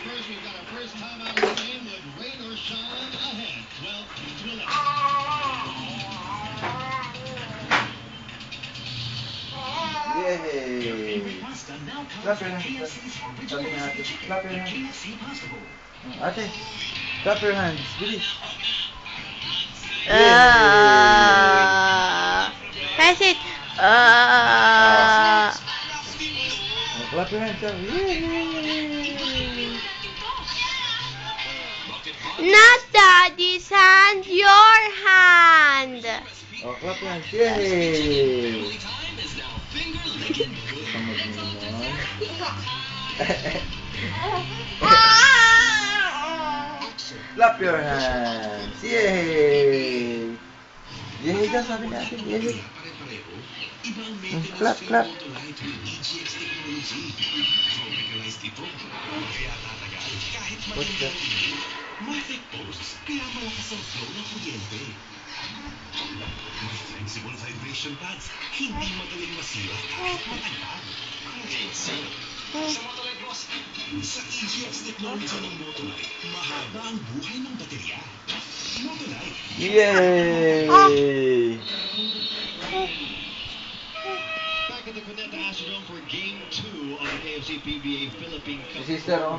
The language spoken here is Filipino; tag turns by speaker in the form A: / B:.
A: First, we've got our first time out of the game with rain or shine ahead. 12 to 11.
B: Yay! Clap your hands. Sabi nga ate, clap your hands. Ate, clap your hands. Bilis.
C: Press it.
B: Clap your hands. Yay!
C: Not daddy's hand, your hand.
B: Clap your hands. Yay! Samad mo naman. Clap your hands. Yay! Yay daw sabi natin. Yay! Clap, clap. What's that?
A: Magic posts, kaya malakas ang flow ng kuryente. May flexible vibration pads, hindi madaling masira kahit matagpag. Sa Motolite Boss, sa EGX technology ng Motolite, mahaba ang buhay ng baterya. Motolite.
B: Yay!
A: Back at the Cuneta Astrodome for Game 2 of the AFC PBA Philippine Cup.
B: Si Sister, oh.